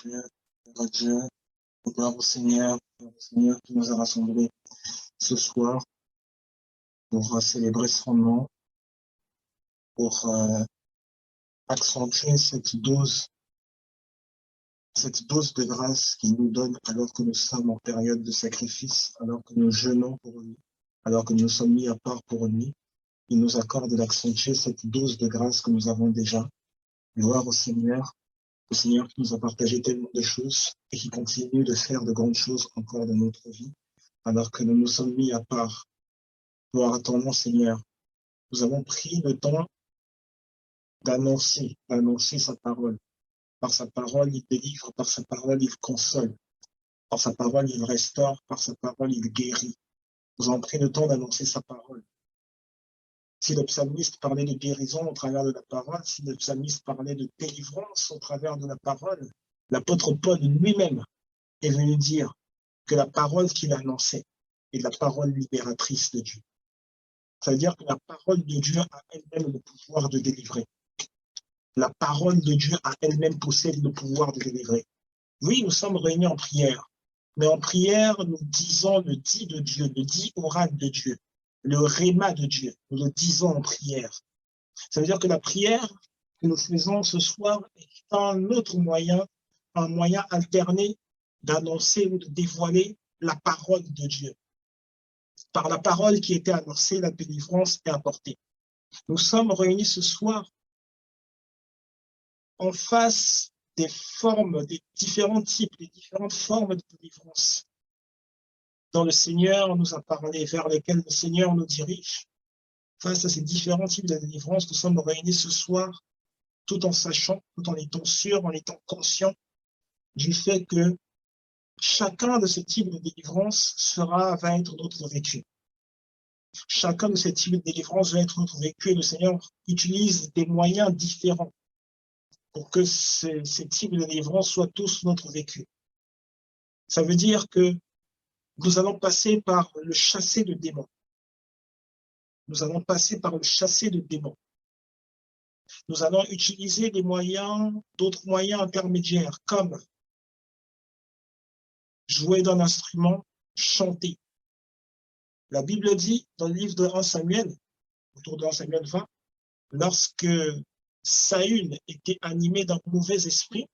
Dieu, gloire à Dieu, gloire au Seigneur qui nous a rassemblés ce soir pour célébrer son nom, pour accentuer cette dose de grâce qu'il nous donne alors que nous sommes en période de sacrifice, alors que nous jeûnons pour lui, alors que nous sommes mis à part pour lui. Il nous accorde d'accentuer cette dose de grâce que nous avons déjà. Gloire au Seigneur qui nous a partagé tellement de choses et qui continue de faire de grandes choses encore dans notre vie, alors que nous nous sommes mis à part. Gloire à ton nom, Seigneur. Nous avons pris le temps d'annoncer sa parole. Par sa parole, il délivre, par sa parole, il console, par sa parole, il restaure, par sa parole, il guérit. Nous avons pris le temps d'annoncer sa parole. Si le psalmiste parlait de guérison au travers de la parole, si le psalmiste parlait de délivrance au travers de la parole, l'apôtre Paul lui-même est venu dire que la parole qu'il annonçait est la parole libératrice de Dieu. Ça veut dire que la parole de Dieu a elle-même le pouvoir de délivrer. La parole de Dieu a elle-même possède le pouvoir de délivrer. Oui, nous sommes réunis en prière, mais en prière, nous disons le dit de Dieu, le dit oral de Dieu, le réma de Dieu, nous le disons en prière. Ça veut dire que la prière que nous faisons ce soir est un autre moyen, un moyen alterné d'annoncer ou de dévoiler la parole de Dieu. Par la parole qui était annoncée, la délivrance est apportée. Nous sommes réunis ce soir en face des formes, des différents types, des différentes formes de délivrance dont le Seigneur nous a parlé, vers lesquelles le Seigneur nous dirige. Face à ces différents types de délivrance, nous sommes réunis ce soir tout en sachant, tout en étant sûr, en étant conscient du fait que chacun de ces types de délivrance va être notre vécu. Chacun de ces types de délivrance va être notre vécu et le Seigneur utilise des moyens différents pour que ces types de délivrance soient tous notre vécu. Ça veut dire que nous allons passer par le chasser de démons. Nous allons passer par le chasser de démons. Nous allons utiliser des moyens, d'autres moyens intermédiaires, comme jouer d'un instrument, chanter. La Bible dit, dans le livre de 1 Samuel, autour de 1 Samuel 20, lorsque Saül était animé d'un mauvais esprit,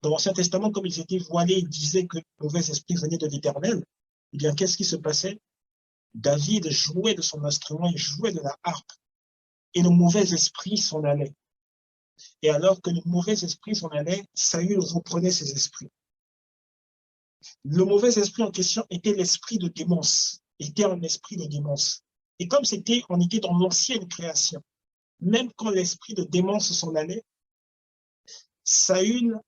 dans l'Ancien Testament, comme ils étaient voilés, ils disaient que le mauvais esprit venait de l'Éternel. Eh bien, qu'est-ce qui se passait? David jouait de son instrument, il jouait de la harpe, et le mauvais esprit s'en allait. Et alors que le mauvais esprit s'en allait, Saül reprenait ses esprits. Le mauvais esprit en question était l'esprit de démence, était un esprit de démence. Et comme on était dans l'ancienne création, même quand l'esprit de démence s'en allait, Saül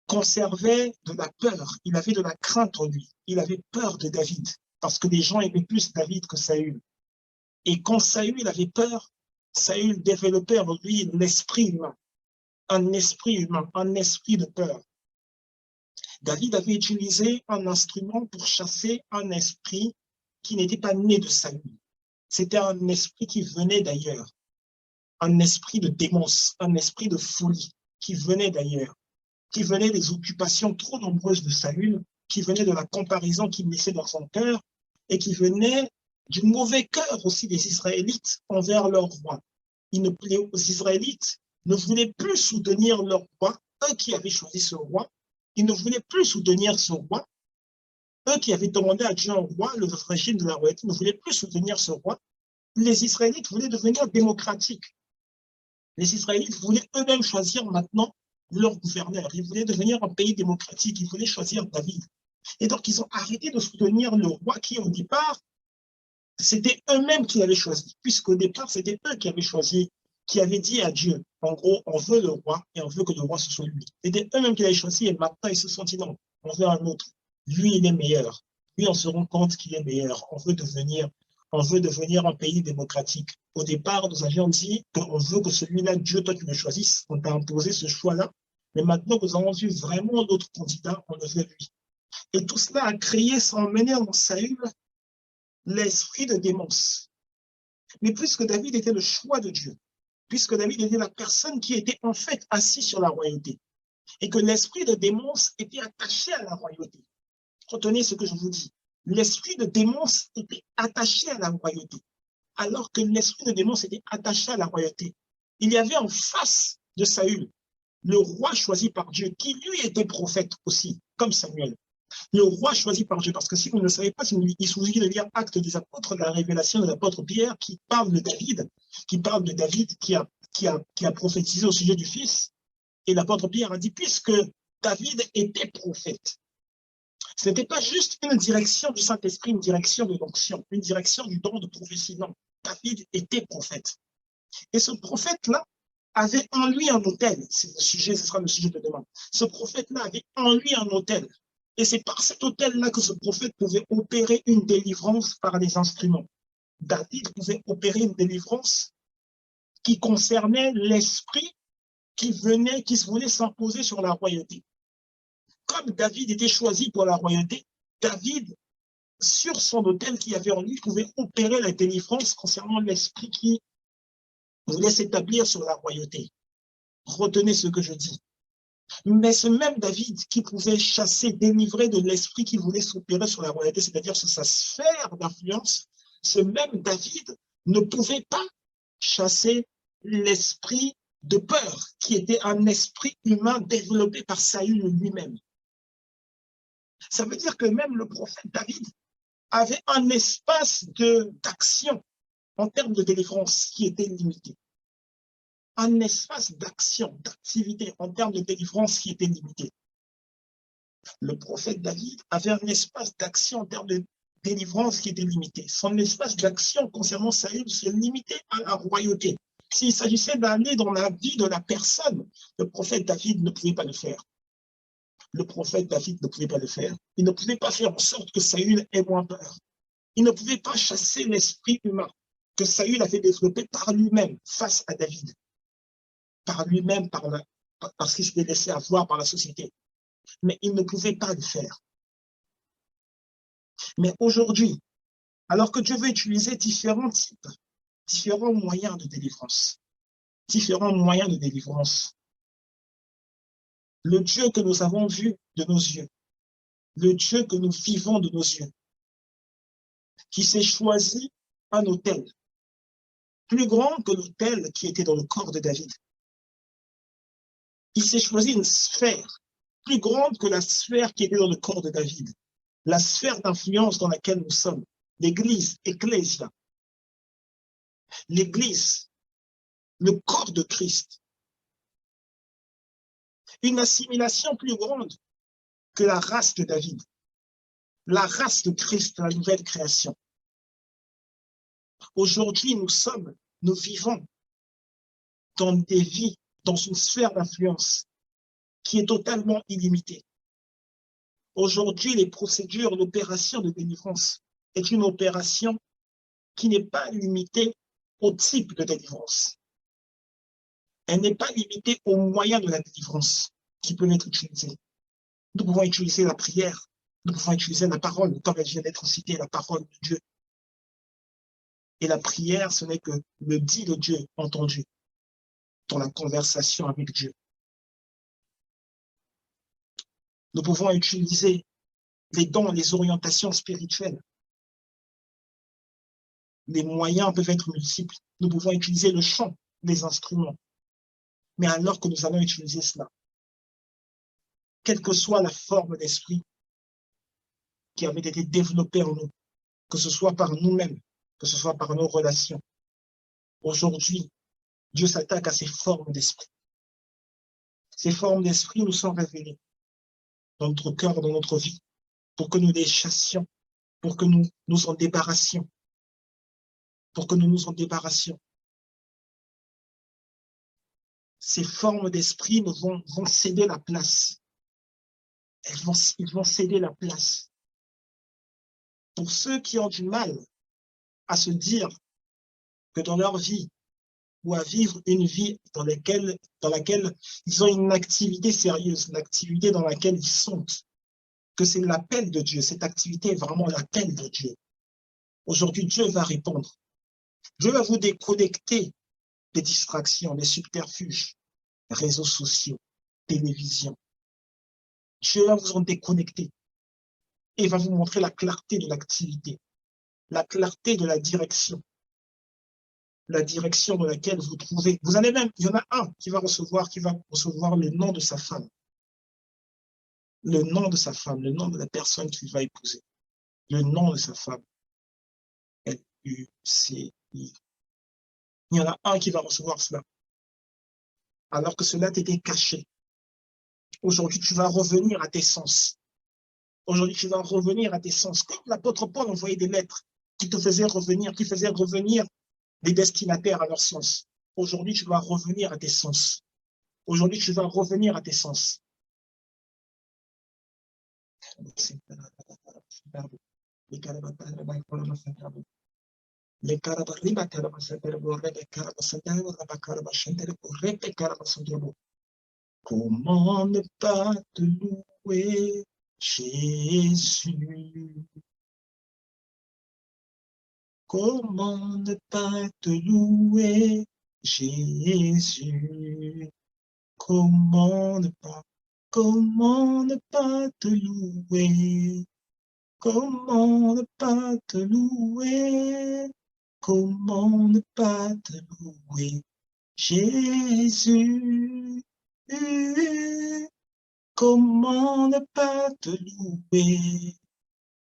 conservait de la peur, il avait de la crainte en lui, il avait peur de David, parce que les gens aimaient plus David que Saül. Et quand Saül avait peur, Saül développait en lui l'esprit humain, un esprit de peur. David avait utilisé un instrument pour chasser un esprit qui n'était pas né de Saül. C'était un esprit qui venait d'ailleurs, un esprit de démence, un esprit de folie qui venait d'ailleurs, qui venait des occupations trop nombreuses de Saül, qui venait de la comparaison qu'il laissait dans son cœur et qui venait du mauvais cœur aussi des Israélites envers leur roi. Les Israélites ne voulaient plus soutenir leur roi, eux qui avaient choisi ce roi, ils ne voulaient plus soutenir ce roi, eux qui avaient demandé à Dieu un roi, le régime de la royauté ne voulaient plus soutenir ce roi. Les Israélites voulaient devenir démocratiques. Les Israélites voulaient eux-mêmes choisir maintenant leur gouverneur. Ils voulaient devenir un pays démocratique. Ils voulaient choisir David. Et donc, ils ont arrêté de soutenir le roi qui, au départ, c'était eux-mêmes qui l'avaient choisi. Puisqu'au départ, c'était eux qui avaient choisi, qui avaient dit à Dieu, en gros, on veut le roi et on veut que le roi ce soit lui. C'était eux-mêmes qui l'avaient choisi et maintenant, ils se sont dit non, on veut un autre. Lui, il est meilleur. Lui, on se rend compte qu'il est meilleur. On veut devenir un pays démocratique. Au départ, nous avions dit qu'on veut que celui-là, Dieu, toi, tu le choisisses. On t'a imposé ce choix-là. Mais maintenant que nous avons vu vraiment d'autres candidats, on le veut lui. Et tout cela a créé, ça a emmené en Saül l'esprit de démence. Mais puisque David était le choix de Dieu, puisque David était la personne qui était en fait assis sur la royauté, et que l'esprit de Démence était attaché à la royauté. Retenez ce que je vous dis. L'esprit de Démence était attaché à la royauté, alors que l'esprit de Démence était attaché à la royauté. Il y avait en face de Saül le roi choisi par Dieu, qui lui était prophète aussi, comme Samuel. Le roi choisi par Dieu, parce que si vous ne le savez pas, il suffit de lire Actes des apôtres, de la révélation de l'apôtre Pierre, qui parle de David, qui a prophétisé au sujet du Fils. Et l'apôtre Pierre a dit, puisque David était prophète, ce n'était pas juste une direction du Saint-Esprit, une direction de l'onction, une direction du don de prophétie. Non, David était prophète. Et ce prophète-là avait en lui un autel. Ce sera le sujet de demain. Ce prophète-là avait en lui un autel. Et c'est par cet autel-là que ce prophète pouvait opérer une délivrance par les instruments. David pouvait opérer une délivrance qui concernait l'esprit qui se voulait s'imposer sur la royauté. Comme David était choisi pour la royauté, David, sur son autel qu'il avait en lui, pouvait opérer la délivrance concernant l'esprit qui voulait s'établir sur la royauté. Retenez ce que je dis. Mais ce même David qui pouvait chasser, délivrer de l'esprit qui voulait s'opérer sur la royauté, c'est-à-dire sur sa sphère d'influence, ce même David ne pouvait pas chasser l'esprit de peur, qui était un esprit humain développé par Saül lui-même. Ça veut dire que même le prophète David avait un espace d'action en termes de délivrance qui était limité. Un espace d'action, d'activité en termes de délivrance qui était limité. Le prophète David avait un espace d'action en termes de délivrance qui était limité. Son espace d'action concernant Saül se limitait à la royauté. S'il s'agissait d'aller dans la vie de la personne, le prophète David ne pouvait pas le faire. Le prophète David ne pouvait pas le faire. Il ne pouvait pas faire en sorte que Saül ait moins peur. Il ne pouvait pas chasser l'esprit humain que Saül avait développé par lui-même face à David. Par lui-même, parce qu'il s'était laissé avoir par la société. Mais il ne pouvait pas le faire. Mais aujourd'hui, alors que Dieu veut utiliser différents types, différents moyens de délivrance, le Dieu que nous avons vu de nos yeux, le Dieu que nous vivons de nos yeux, qui s'est choisi un autel, plus grand que l'autel qui était dans le corps de David. Il s'est choisi une sphère plus grande que la sphère qui était dans le corps de David, la sphère d'influence dans laquelle nous sommes, l'Église, Ecclesia, l'Église, le corps de Christ. Une assimilation plus grande que la race de David, la race de Christ, la nouvelle création. Aujourd'hui, nous vivons dans des vies, dans une sphère d'influence qui est totalement illimitée. Aujourd'hui, les procédures, l'opération de délivrance est une opération qui n'est pas limitée au type de délivrance. Elle n'est pas limitée aux moyens de la délivrance qui peuvent être utilisés. Nous pouvons utiliser la prière, nous pouvons utiliser la parole, comme elle vient d'être citée, la parole de Dieu. Et la prière, ce n'est que le dit de Dieu entendu dans la conversation avec Dieu. Nous pouvons utiliser les dons, les orientations spirituelles. Les moyens peuvent être multiples. Nous pouvons utiliser le chant, les instruments. Mais alors que nous allons utiliser cela, quelle que soit la forme d'esprit qui avait été développée en nous, que ce soit par nous-mêmes, que ce soit par nos relations, aujourd'hui, Dieu s'attaque à ces formes d'esprit. Ces formes d'esprit nous sont révélées dans notre cœur, dans notre vie, pour que nous les chassions, pour que nous nous en débarrassions, Ces formes d'esprit nous vont céder la place. Ils vont céder la place. Pour ceux qui ont du mal à se dire que dans leur vie, ou à vivre une vie dans laquelle ils ont une activité sérieuse, l'activité dans laquelle ils sont, que c'est l'appel de Dieu, cette activité est vraiment l'appel de Dieu. Aujourd'hui, Dieu va répondre. Dieu va vous déconnecter des distractions, des subterfuges, réseaux sociaux, télévision. Dieu va vous en déconnecter et va vous montrer la clarté de l'activité, la clarté de la direction dans laquelle vous trouvez. Vous allez même, il y en a un qui va recevoir le nom de sa femme, le nom de sa femme, le nom de la personne qu'il va épouser, le nom de sa femme. L-U-C-I. Il y en a un qui va recevoir cela, alors que cela t'était caché. Aujourd'hui, tu vas revenir à tes sens. Aujourd'hui, tu vas revenir à tes sens. Comme l'apôtre Paul envoyait des lettres qui faisaient revenir les destinataires à leur sens. Aujourd'hui, tu vas revenir à tes sens. Aujourd'hui, tu vas revenir à tes sens. Comment ne pas te louer, Jésus? Comment ne pas te louer, Jésus? Comment ne pas te louer? Comment ne pas te louer? Comment ne pas te louer, Jésus? Comment ne pas te louer?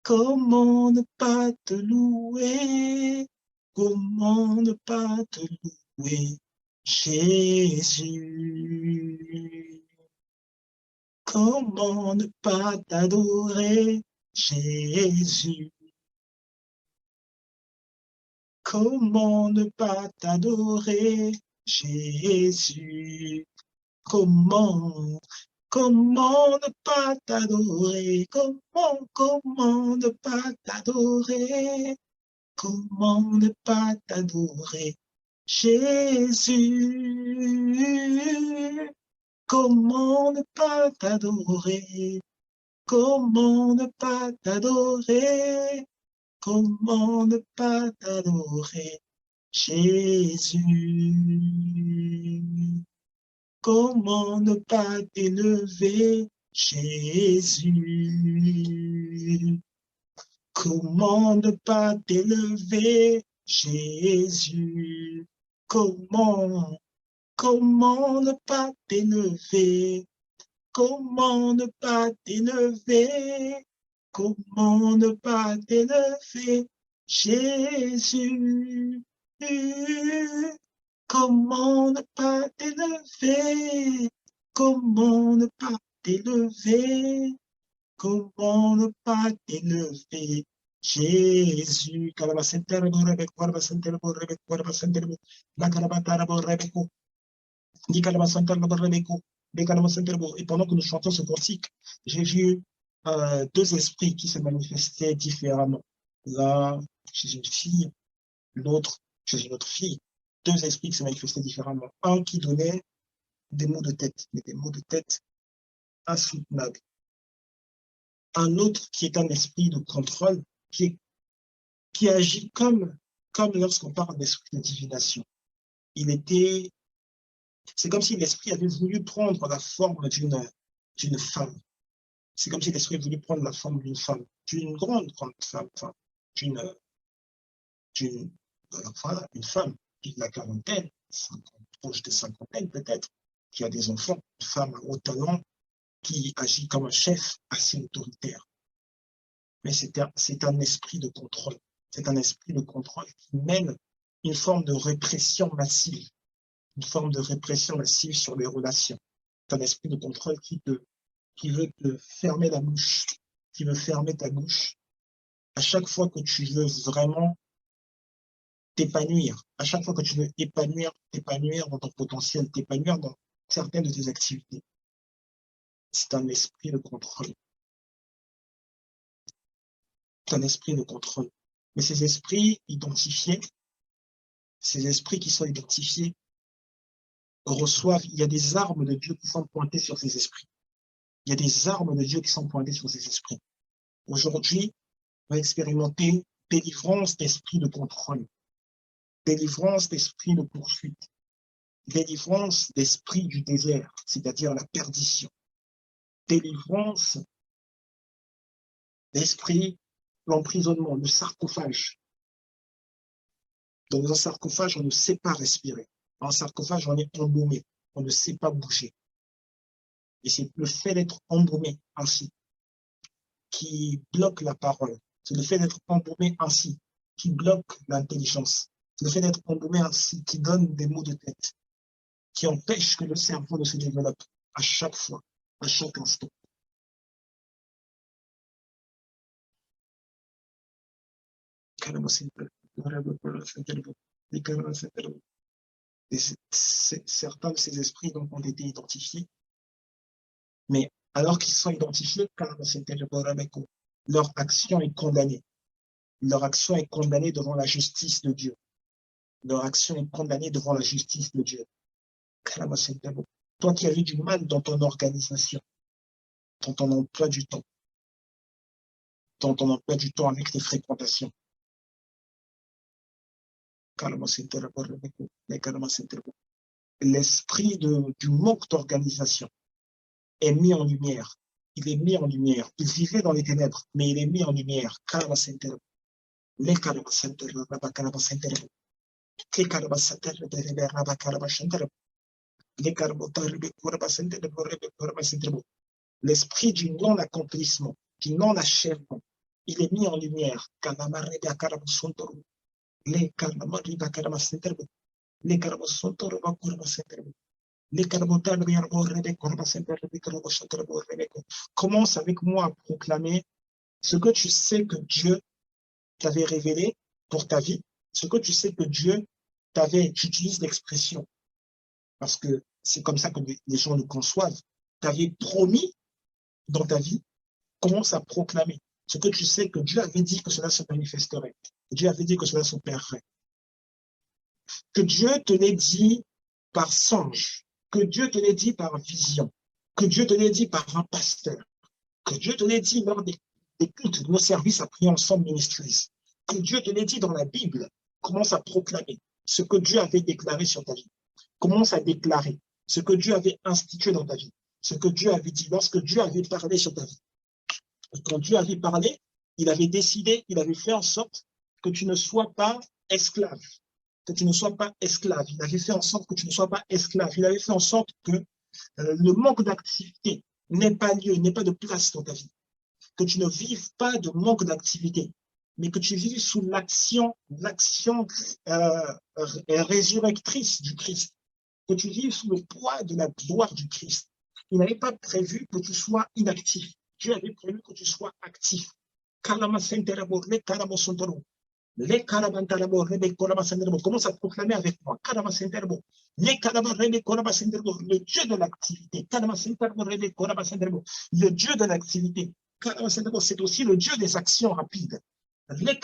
Comment ne pas te louer? Comment ne pas te louer, Jésus? Comment ne pas t'adorer, Jésus? Comment ne pas t'adorer, Jésus? Comment ne pas t'adorer? Comment ne pas t'adorer? Comment ne pas t'adorer, Jésus? Comment ne pas t'adorer? Comment ne pas t'adorer? Comment ne pas t'adorer, Jésus? Comment ne pas t'élever, Jésus? Comment ne pas t'élever, Jésus? Comment ne pas t'élever? Comment ne pas t'élever? Comment ne pas t'élever, Jésus? Comment ne pas t'élever? Comment ne pas t'élever? Comment ne pas t'élever, Jésus? Et pendant que nous chantons ce cantique, j'ai vu deux esprits qui se manifestaient différemment. L'un chez une fille, l'autre chez une autre fille. Deux esprits qui se manifestaient différemment. Un qui donnait des maux de tête, mais des maux de tête insoutenables. Un autre qui est un esprit de contrôle, qui agit comme lorsqu'on parle d'esprit de divination. C'est comme si l'esprit avait voulu prendre la forme d'une femme. C'est comme si l'esprit avait voulu prendre la forme d'une femme, d'une grande femme, enfin, voilà, une femme de la quarantaine, proche de cinquantaine peut-être, qui a des enfants, une femme à haut talent, qui agit comme un chef assez autoritaire. Mais c'est un esprit de contrôle. C'est un esprit de contrôle qui mène une forme de répression massive. Une forme de répression massive sur les relations. C'est un esprit de contrôle qui veut te fermer la bouche, qui veut fermer ta bouche à chaque fois que tu veux vraiment t'épanouir, à chaque fois que tu veux t'épanouir dans ton potentiel, t'épanouir dans certaines de tes activités. C'est un esprit de contrôle. C'est un esprit de contrôle. Mais ces esprits identifiés, ces esprits qui sont identifiés, reçoivent, il y a des armes de Dieu qui sont pointées sur ces esprits. Il y a des armes de Dieu qui sont pointées sur ces esprits. Aujourd'hui, on va expérimenter délivrance d'esprit de contrôle, délivrance d'esprit de poursuite, Délivrance d'esprit du désert, c'est-à-dire la perdition. Délivrance d'esprit, l'emprisonnement, le sarcophage. Dans un sarcophage, on ne sait pas respirer. Dans un sarcophage, on est embaumé, on ne sait pas bouger. Et c'est le fait d'être embaumé ainsi qui bloque la parole. C'est le fait d'être embaumé ainsi qui bloque l'intelligence. C'est le fait d'être embaumé ainsi qui donne des maux de tête, qui empêche que le cerveau ne se développe à chaque fois, à chaque instant. Certains de ces esprits donc, ont été identifiés, mais alors qu'ils sont identifiés, leur action est condamnée. Leur action est condamnée devant la justice de Dieu. Leur action est condamnée devant la justice de Dieu. Toi qui as eu du mal dans ton organisation, dans ton emploi du temps, avec tes fréquentations. L'esprit du manque d'organisation est mis en lumière. Il est mis en lumière. Il vivait dans les ténèbres, mais il est mis en lumière. L'esprit du non-accomplissement, du non-achèvement, il est mis en lumière. Commence avec moi à proclamer ce que tu sais que Dieu t'avait révélé pour ta vie, ce que tu sais que Dieu t'avait, j'utilise l'expression, parce que c'est comme ça que les gens le conçoivent, t'avais promis dans ta vie, commence à proclamer ce que tu sais que Dieu avait dit que cela se manifesterait, Dieu avait dit que cela s'opérerait, que Dieu te l'ait dit par songe, que Dieu te l'ait dit par vision, que Dieu te l'ait dit par un pasteur, que Dieu te l'ait dit lors des cultes, de nos services à prier ensemble ministries, que Dieu te l'ait dit dans la Bible. Commence à proclamer ce que Dieu avait déclaré sur ta vie. Commence à déclarer ce que Dieu avait institué dans ta vie, ce que Dieu avait dit, lorsque Dieu avait parlé sur ta vie. Et quand Dieu avait parlé, il avait décidé, il avait fait en sorte que tu ne sois pas esclave, que tu ne sois pas esclave. Il avait fait en sorte que tu ne sois pas esclave. Il avait fait en sorte que le manque d'activité n'ait pas lieu, n'ait pas de place dans ta vie. Que tu ne vives pas de manque d'activité, mais que tu vives sous l'action résurrectrice du Christ, que tu vives sous le poids de la gloire du Christ. Il n'avait pas prévu que tu sois inactif. Dieu avait prévu que tu sois actif. Commence à proclamer avec moi. Le Dieu de l'activité. Le Dieu de l'activité. C'est aussi le Dieu des actions rapides. Les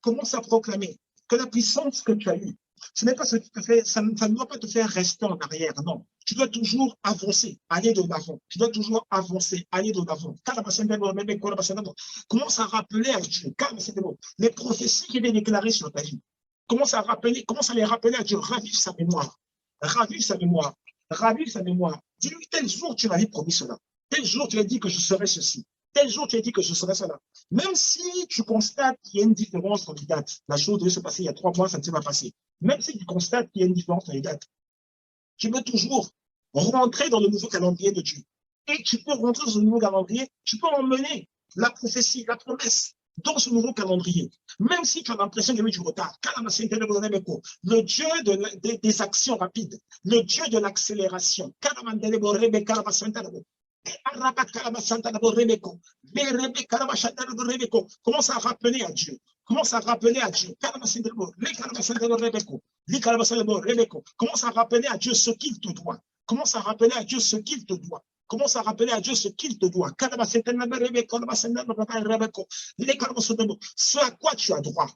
commence à proclamer que la puissance que tu as eue, ce n'est pas ce qui te fait, ça ne doit pas te faire rester en arrière, non. Tu dois toujours avancer, aller de l'avant. Tu dois toujours avancer, aller de l'avant. Commence à rappeler à Dieu, les prophéties qui étaient déclarées sur ta vie. Commence à les rappeler à Dieu, ravive sa mémoire. Ravive sa mémoire. Ravive sa mémoire. Dis-lui, tel jour tu m'avais promis cela. Tel jour tu as dit que je serais ceci. Tel jour tu as dit que je serais cela. Même si tu constates qu'il y a une différence dans les dates, la chose devait se passer il y a 3 mois, ça ne s'est pas passé. Même si tu constates qu'il y a une différence dans les dates, tu peux toujours rentrer dans le nouveau calendrier de Dieu. Et tu peux rentrer dans ce nouveau calendrier, tu peux emmener la prophétie, la promesse dans ce nouveau calendrier. Même si tu as l'impression qu'il y a eu du retard, le Dieu des actions rapides, le Dieu de l'accélération, commence à rappeler à Dieu. Commence à rappeler à Dieu. Commence à rappeler à Dieu ce qu'il te doit. Commence à rappeler à Dieu ce qu'il te doit. Commence à rappeler à Dieu ce qu'il te doit. Ce à quoi tu as droit.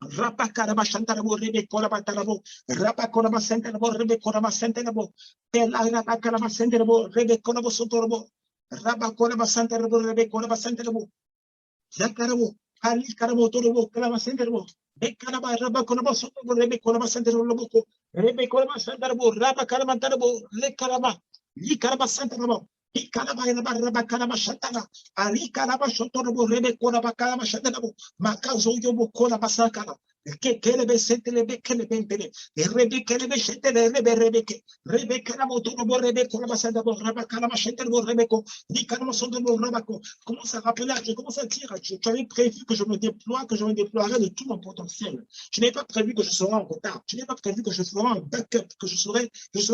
Rapakaraba Shantarabo, Rebe Korabatarabo, Rapakoraba Senterabo, Rebe Koraba Senterabo, Pela Rapakaraba Senterabo, Rebe Korabo Sotorabo, Rabakoraba Santerabo, Rebe Koraba Senterabo, Zakarabo, Ali Karabo Torobo, Karaba Senterabo, Bekaraba, Rabakoraba Sotorabo, Rebe Koraba Senterabo, Rebe Koraba Santarabo, Rabakarabatarabo, Le Karaba, Li Karaba Santarabo. Ikaraba Raba Karaba Shatana, Ali Karaba Shotorobo, Rebe Koraba Karaba Shatanabo, Makazo Yobo Koraba Sakara. Kelebe Sentelebe Kelebentele, Rebe Kelebe Shetele, Rebe Rebeke, Rebe Karamo Torobo, Rebe Koraba Sandabo, Raba Karaba Shetelbo, Rebeko, Nikaramo Sondabo, Rabako. Commence à rappeler à Dieu, commence à dire à Dieu, tu avais prévu que je me déploie, que je me déploierai de tout mon potentiel. Je n'ai pas prévu que je serai en retard. Je n'ai pas prévu que je ferai un backup, que je serai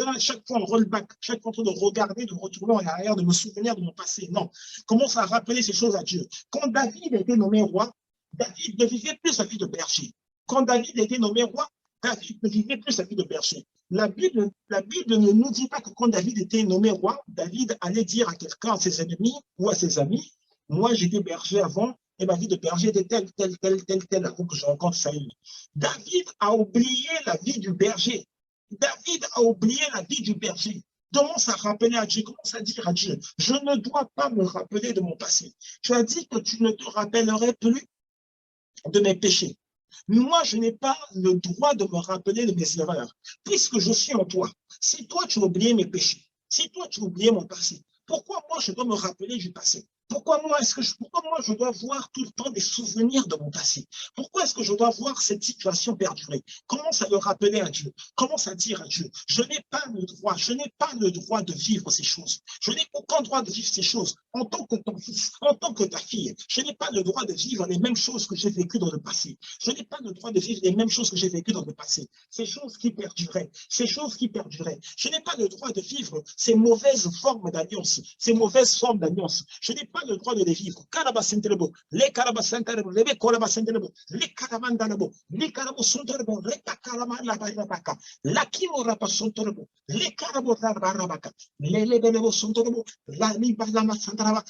à chaque fois en rollback, chaque fois en train de regarder, de retourner en arrière, de me souvenir de mon passé. Non. Commence à rappeler ces choses à Dieu. Quand David a été nommé roi, David ne vivait plus sa vie de berger. Quand David a été nommé roi, David ne vivait plus sa vie de berger. La Bible ne nous dit pas que quand David était nommé roi, David allait dire à quelqu'un, à ses ennemis ou à ses amis, moi j'étais berger avant, et ma vie de berger était telle avant que je rencontre Saül. David a oublié la vie du berger. David a oublié la vie du berger. Commence à rappeler à Dieu, commence à dire à Dieu, je ne dois pas me rappeler de mon passé. Tu as dit que tu ne te rappellerais plus de mes péchés. Moi, je n'ai pas le droit de me rappeler de mes erreurs, puisque je suis en toi. Si toi, tu as oublié mes péchés, si toi, tu as oublié mon passé, pourquoi moi, je dois me rappeler du passé? Pourquoi moi, je dois voir tout le temps des souvenirs de mon passé? Pourquoi est-ce que je dois voir cette situation perdurer? Commence à le rappeler à Dieu. Commence à dire à Dieu, je n'ai pas le droit de vivre ces choses. Je n'ai aucun droit de vivre ces choses. En tant que ton fils, en tant que ta fille, je n'ai pas le droit de vivre les mêmes choses que j'ai vécues dans le passé. Je n'ai pas le droit de vivre les mêmes choses que j'ai vécues dans le passé. Ces choses qui perduraient, ces choses qui perduraient. Je n'ai pas le droit de vivre ces mauvaises formes d'alliance, ces mauvaises formes d'alliance. Je n'ai pas le droit de les vivre. Karabasentelebo, les karabasentelebo, les karabasentelebo, les karamandanabo, les karabosuntelebo, les karamalabaka, la kimorapasontelebo, les karabotarabaka, les lebelebo sontelebo, la libalama santaraba.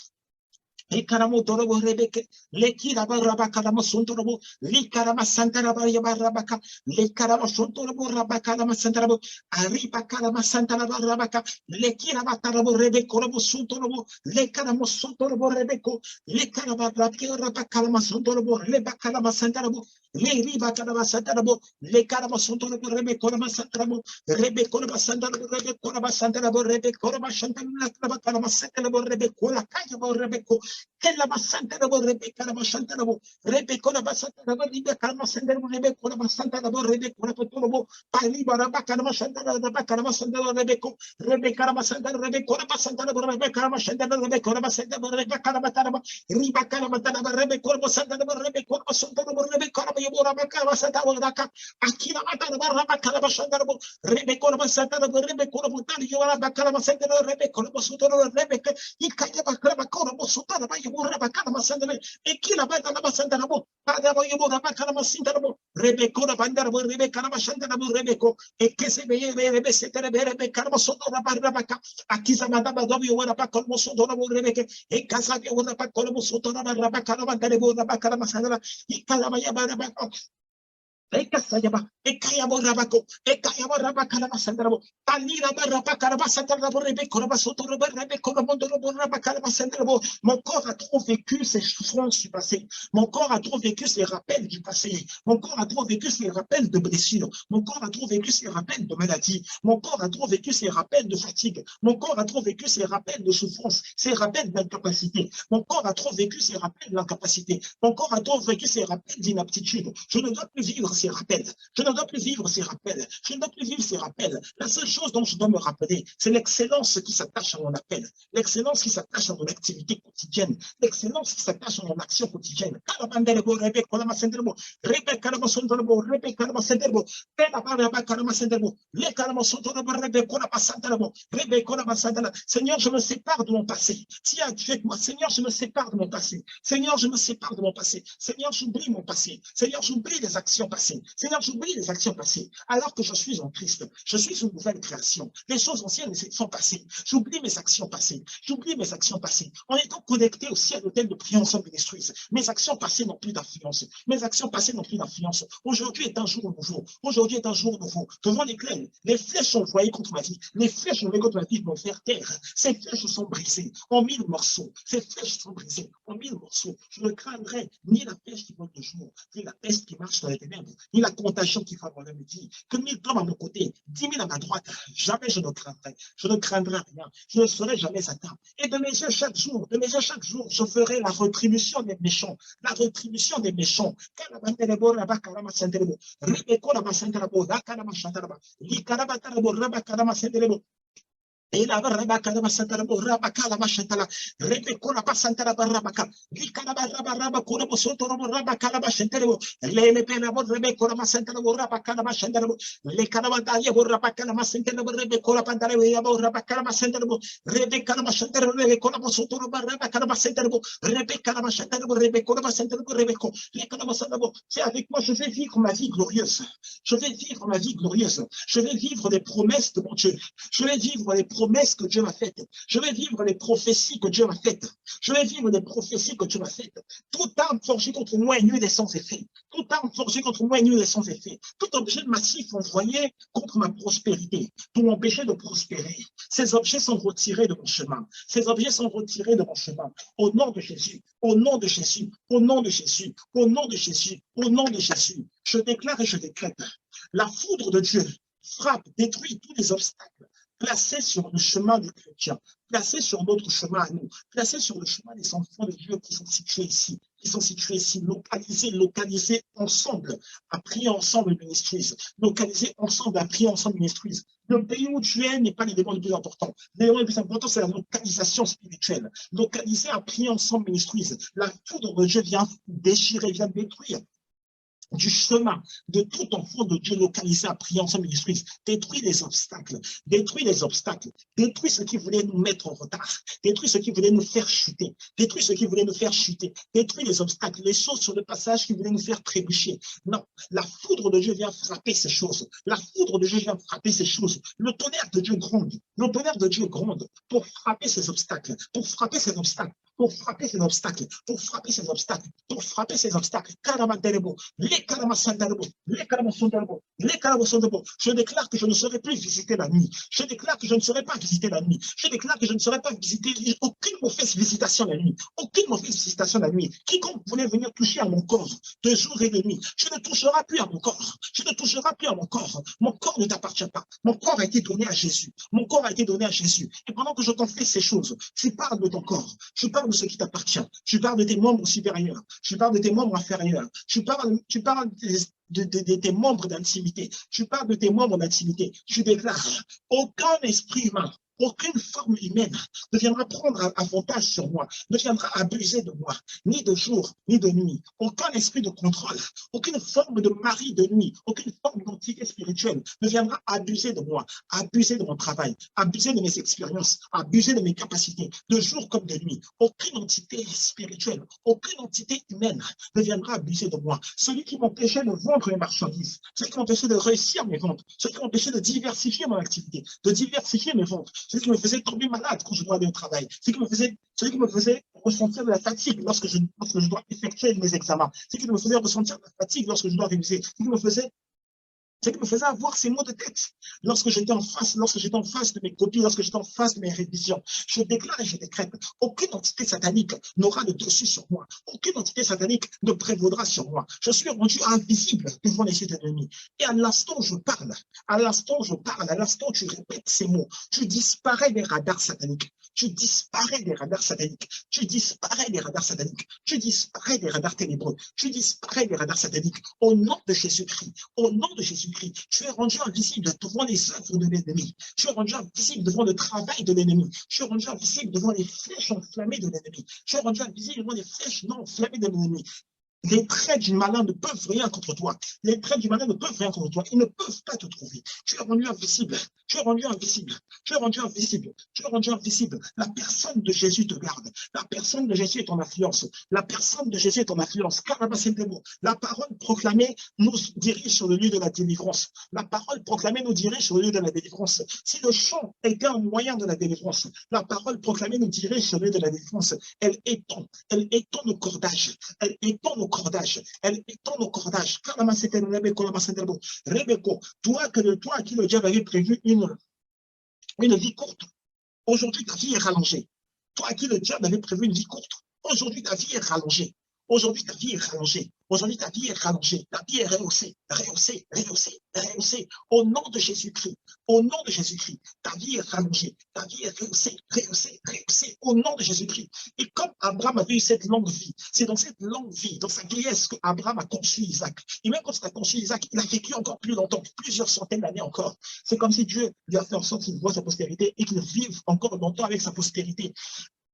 Ekaramo torobo rebeke, lekiraba rabakarama sontorobo, likarama santaraba yabarabaka, lekarama sontorobo rabakarama santarabo, aribakarama santaraba rabaka, lekiraba tarabo rebekorobo sontorobo, lekaramo sontorobo rebeko, lekaraba rabakarama sontorobo, lebakarama santarabo, leribakarama santarabo, lekarama sontorobo rebekorama santarabo, rebekorama santarabo, rebekorama santarabo, rebekorama santarabo, rebekola kayabo rebeko. Kella basanta da Rebecca la basanta da Rebecca la basanta da Rebecca la basanta da Rebecca la basanta da Rebecca la potolobo pali barabaka la basanta da Rebecca la basanta da Rebecca la basanta da Rebecca la basanta da Rebecca la basanta da Rebecca la basanta da Rebecca la batana ribaka la batana da Rebecca la basanta da Rebecca la basanta da Rebecca la yobora baka la basanta da Rebecca akira batana da Rebecca la basanta da Rebecca la basanta da Rebecca la batana yobora baka la basanta da Rebecca la basanta da Rebecca ikaya baka la basanta da Rabakana Masandale, Ekila Batana Masandarabo, Padaboyabo Rabakana Masindarabo, Rebecca Bandarabo, Rebecca Mashandarabo, Rebeco, Ekesebe, Rebesetere, Rebecca Soto Rabaka, Akiza Madama W. Rabaka Mosodoro Rebecca, Ekazabia Rabaka Soto Rabakana Mandarebo, Rabakana Masandra, Ikalamaya Barabaka. Ekasayaba, Ekayabo Rabako, Ekayabo Rabakana Masandarabo, Alira Barabakana Masandarabo, Rebecca Soto Rebecca Rabakana Masandarabo. Mon corps a trop vécu ces souffrances du passé. Mon corps a trop vécu ces rappels du passé. Mon corps a trop vécu ces rappels de blessures. Mon corps a trop vécu ces rappels de maladies. Mon corps a trop vécu ces rappels de fatigue. Mon corps a trop vécu ces rappels de souffrance, ces rappels d'incapacité. Mon corps a trop vécu ces rappels d'incapacité. Mon corps a trop vécu ces rappels d'inaptitude. Je ne dois plus vivre ces rappels. Je ne dois plus vivre ces rappels. Je ne dois plus vivre ces rappels. La seule chose dont je dois me rappeler, c'est l'excellence qui s'attache à mon appel, l'excellence qui s'attache à mon activité quotidienne, l'excellence qui s'attache à mon action quotidienne. Seigneur, je me sépare de mon passé. Si avec moi, Seigneur, je me sépare de mon passé. Seigneur, je me sépare de mon passé. Seigneur, j'oublie mon passé. Seigneur, j'oublie les actions passées. Seigneur, j'oublie les actions passées. Alors que je suis en Christ, je suis une nouvelle création. Les choses anciennes sont passées. J'oublie mes actions passées. J'oublie mes actions passées. En étant connecté aussi à l'hôtel de prière ensemble ministries, mes actions passées n'ont plus d'influence. Mes actions passées n'ont plus d'influence. Aujourd'hui est un jour nouveau. Aujourd'hui est un jour nouveau. Devant les flèches sont envoyées contre ma vie. Les flèches envoyées contre ma vie vont faire taire. Ces flèches sont brisées en 1000 morceaux. Ces flèches sont brisées en 1000 morceaux. Je ne craindrai ni la pêche qui vole le jour, ni la peste qui marche dans les ténèbres, ni la contagion qui frappe mon midi. Que 1000 tombent à mon côté, 10 000 à ma droite, jamais je ne craindrai. Je ne craindrai rien. Je ne serai jamais atteint. Et de mes yeux chaque jour, je ferai la rétribution des méchants. La rétribution des méchants. Et la barra calama santara borraba calama chantala, rebecola passantara barrabaca, Licanaba raba corabo soto raba calama chantero, Lele pena rebecola masantara borraba calama chantero, Le canabatalia borraba calama santero, rebecola pantaria borraba calama santero, Rebecala chantero, rebecola soto raba calama santero, Rebecala chantero, rebecola santero, rebeco, Les canabasantabo. C'est avec moi, je vais vivre ma vie glorieuse. Je vais vivre ma vie glorieuse. Je vais vivre les promesses de mon Dieu. Je vais vivre les promesses que Dieu m'a faites. Je vais vivre les prophéties que Dieu m'a faites. Je vais vivre les prophéties que Dieu m'a faites. Toute arme forgée contre moi est nulle et sans effet. Toute arme forgée contre moi est nulle et sans effet. Tout objet massif envoyé contre ma prospérité pour m'empêcher de prospérer. Ces objets sont retirés de mon chemin. Ces objets sont retirés de mon chemin. Au nom de Jésus, au nom de Jésus, au nom de Jésus, au nom de Jésus, au nom de Jésus, je déclare et je décrète. La foudre de Dieu frappe, détruit tous les obstacles placés sur le chemin du chrétien, placés sur notre chemin à nous, placés sur le chemin des enfants de Dieu qui sont situés ici, localisés ensemble, à prier ensemble ministries, localisés ensemble, à prier ensemble ministries. Le pays où tu es n'est pas l'élément le plus important. L'élément le plus important, c'est la localisation spirituelle. Localisé à prier ensemble ministries. La foudre de Dieu vient déchirer, vient détruire du chemin de tout enfant de Dieu localisé à prier ensemble ministries, détruit les obstacles, détruit ce qui voulait nous mettre en retard, détruit ce qui voulait nous faire chuter, détruit les obstacles, les choses sur le passage qui voulaient nous faire trébucher. Non, la foudre de Dieu vient frapper ces choses, le tonnerre de Dieu gronde, pour frapper ces obstacles, pour frapper ces obstacles. Je déclare que je ne serai plus visité la nuit. Je déclare que je ne serai pas visité la nuit. Je déclare que je ne serai pas visité aucune mauvaise visitation la nuit. Aucune mauvaise visitation la nuit. Quiconque voulait venir toucher à mon corps de jour et de nuit, je ne toucherai plus à mon corps. Je ne toucherai plus à mon corps. Mon corps ne t'appartient pas. Mon corps a été donné à Jésus. Mon corps a été donné à Jésus. Et pendant que je t'en fais ces choses, tu parles de ton corps. Tu parles de ce qui t'appartient. Tu parles de tes membres supérieurs. Tu parles de tes membres inférieurs. Tu parles de tes membres d'intimité. Tu parles de tes membres d'intimité. Tu déclares aucun esprit humain, aucune forme humaine ne viendra prendre avantage sur moi, ne viendra abuser de moi, ni de jour, ni de nuit. Aucun esprit de contrôle, aucune forme de mari de nuit, aucune forme d'entité spirituelle ne viendra abuser de moi, abuser de mon travail, abuser de mes expériences, abuser de mes capacités, de jour comme de nuit. Aucune entité spirituelle, aucune entité humaine ne viendra abuser de moi. Celui qui m'empêchait de vendre mes marchandises, celui qui m'empêchait de réussir mes ventes, celui qui m'empêchait de diversifier mon activité, de diversifier mes ventes, celui qui me faisait tomber malade quand je dois aller au travail, celui qui me faisait ressentir de la fatigue lorsque je dois effectuer mes examens, celui qui me faisait ressentir de la fatigue lorsque je dois réviser, celui qui me faisait avoir ces maux de tête lorsque j'étais en face de mes copies, lorsque j'étais en face de mes révisions. Je déclare et je décrète, aucune entité satanique n'aura le dessus sur moi, aucune entité satanique ne prévaudra sur moi. Je suis rendu invisible devant les yeux de l'ennemi. Et à l'instant où je parle, à l'instant où tu répètes ces mots, tu disparais des radars sataniques. Tu disparais des radars sataniques. Tu disparais des radars sataniques. Tu disparais des radars ténébreux. Tu disparais des radars sataniques. Au nom de Jésus-Christ. Au nom de Jésus-Christ. Tu es rendu invisible devant les œuvres de l'ennemi. Tu es rendu invisible devant le travail de l'ennemi. Tu es rendu invisible devant les flèches enflammées de l'ennemi. Tu es rendu invisible devant les flèches non enflammées de l'ennemi. Les traits du malin ne peuvent rien contre toi. Les traits du malin ne peuvent rien contre toi. Ils ne peuvent pas te trouver. Tu es rendu invisible. Tu es rendu invisible. Tu es rendu invisible. Tu es rendu invisible. La personne de Jésus te garde. La personne de Jésus est ton influence. La personne de Jésus est ton influence. La parole proclamée nous dirige sur le lieu de la délivrance. La parole proclamée nous dirige sur le lieu de la délivrance. Si le chant était un moyen de la délivrance, la parole proclamée nous dirige sur le lieu de la délivrance. Elle étend nos cordages. Elle étend nos cordages. Elle étend nos cordages. Rebecca, toi à qui le diable avait prévu une vie courte, aujourd'hui ta vie est rallongée. Toi à qui le diable avait prévu une vie courte, aujourd'hui ta vie est rallongée. Aujourd'hui ta vie est rallongée. Aujourd'hui ta vie est rallongée. Ta vie est rehaussée, rehaussée, rehaussée, rehaussée. Au nom de Jésus-Christ. Au nom de Jésus-Christ. Ta vie est rallongée. Ta vie est rehaussée, rehaussée, rehaussée. Au nom de Jésus-Christ. Et comme Abraham avait eu cette longue vie, c'est dans cette longue vie, dans sa vieillesse, qu'Abraham a conçu Isaac. Et même quand il a conçu Isaac, il a vécu encore plus longtemps, plusieurs centaines d'années encore. C'est comme si Dieu lui a fait en sorte qu'il voit sa postérité et qu'il vive encore longtemps avec sa postérité.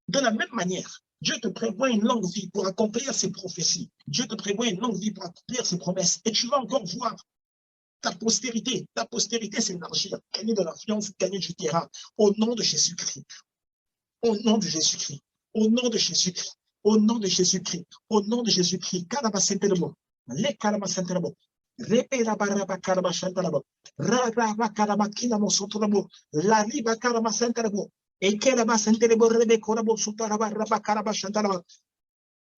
De la même manière, Dieu te prévoit une longue vie pour accomplir ses prophéties. Dieu te prévoit une longue vie pour accomplir ses promesses. Et tu vas encore voir ta postérité. Ta postérité s'élargir, gagner de l'influence, gagner du terrain. Au nom de Jésus-Christ. Au nom de Jésus-Christ. Au nom de Jésus-Christ. Au nom de Jésus-Christ. Au nom de Jésus-Christ. Les Kalamasentelebo. Reperabaraba Karamashantarabo. Raraba Karamakina Mosotorabo. La Riba Karamasentelebo. Et quelle Masentelebo Rebe Korabo Sutaraba Raba Karabashantarabo.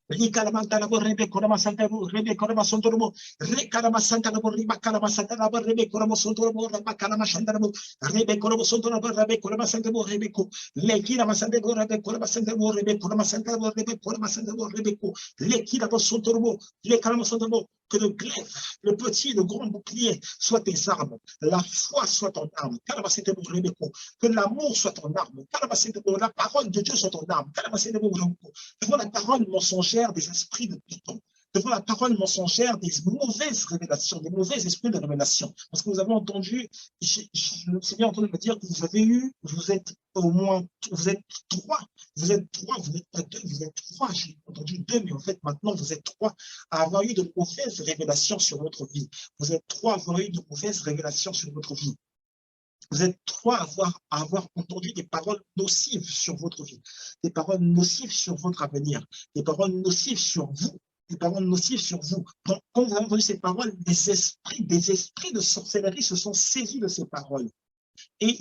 Ricaramantarabo, Rebe Coramasantabo, Rebe Coramasontorbo, Recaramasantabo, Riba Caramasantabo, Rebe Coramasontorbo, Raba Caramasantabo, Rebe Coramasontorbo, Rebe Coramasantabo, Rebeco, Lekira Masantabo, Rebe Coramasantabo, Rebe Coramasantabo, Rebe Coramasantabo, Rebeco, Lekira Masontorbo, Le Caramasantabo, que le glaive, le petit, le grand bouclier soient tes armes, la foi soit ton arme, que l'amour soit ton arme, la parole de Dieu soit ton arme, devant la parole mensongère des esprits de Python, devant la parole mensongère des mauvaises révélations, des mauvais esprits de révélation. Parce que vous avez entendu, je me suis bien entendu me dire que vous êtes au moins, vous êtes trois, vous n'êtes pas deux, vous êtes trois. J'ai entendu deux, mais en fait, maintenant, vous êtes trois à avoir eu de mauvaises révélations sur votre vie. Vous êtes trois à avoir eu de mauvaises révélations sur votre vie. Vous êtes trois à avoir entendu des paroles nocives sur votre vie, des paroles nocives sur votre avenir, des paroles nocives sur vous, des paroles nocives sur vous. Donc, quand vous avez entendu ces paroles, des esprits de sorcellerie se sont saisis de ces paroles. Et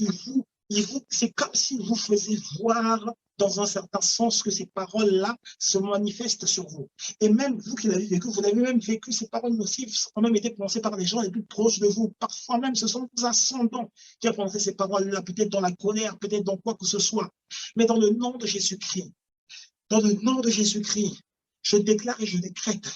c'est comme s'il vous faisait voir dans un certain sens que ces paroles-là se manifestent sur vous. Et même vous qui l'avez vécu, vous l'avez même vécu, ces paroles nocives ont même été prononcées par les gens les plus proches de vous. Parfois même, ce sont vos ascendants qui ont prononcé ces paroles-là, peut-être dans la colère, peut-être dans quoi que ce soit. Mais dans le nom de Jésus-Christ, dans le nom de Jésus-Christ, je déclare et je décrète,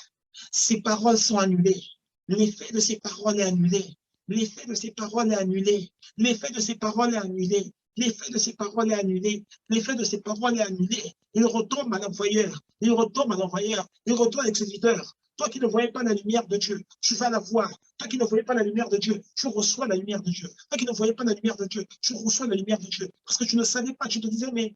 ces paroles sont annulées. L'effet de ces paroles est annulé. L'effet de ces paroles est annulé. L'effet de ces paroles est annulé. L'effet de ces paroles est annulé. L'effet de ces paroles est annulé. Il retombe à l'envoyeur. Il retombe à l'envoyeur. Il retombe à l'exécuteur. Toi qui ne voyais pas la lumière de Dieu, tu vas la voir. Toi qui ne voyais pas la lumière de Dieu, tu reçois la lumière de Dieu. Toi qui ne voyais pas la lumière de Dieu, tu reçois la lumière de Dieu. Parce que tu ne savais pas, tu te disais, mais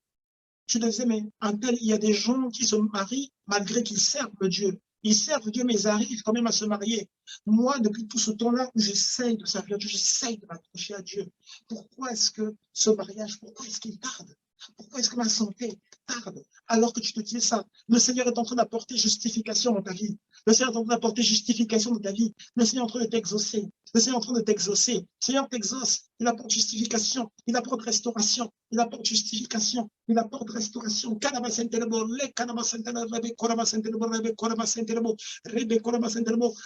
un tel, il y a des gens qui se marient malgré qu'ils servent Dieu. Ils servent Dieu, mais ils arrivent quand même à se marier. Moi, depuis tout ce temps-là, j'essaye de servir Dieu, j'essaye de m'accrocher à Dieu. Pourquoi est-ce que ce mariage, pourquoi est-ce qu'il tarde? Pourquoi est-ce que ma santé tarde? Alors que tu te dis ça, le Seigneur est en train d'apporter justification dans ta vie. Le Seigneur est en train d'apporter justification dans ta vie. Le Seigneur est en train de t'exaucer. Le Seigneur est en train de t'exaucer. Le Seigneur t'exauce. Il apporte justification. Il apporte restauration. Il apporte justification. Il apporte restauration.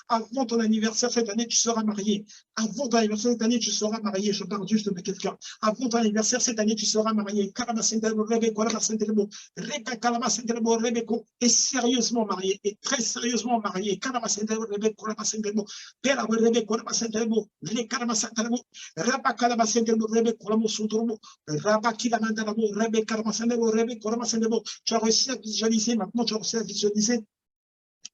Avant ton anniversaire cette année, tu seras marié. Avant ton anniversaire cette année, tu seras marié. Je parle juste de quelqu'un. Avant ton anniversaire cette année, tu seras marié. Et sérieusement marié. Et très sérieusement marié. Tu as réussi à visualiser, maintenant tu as réussi à visualiser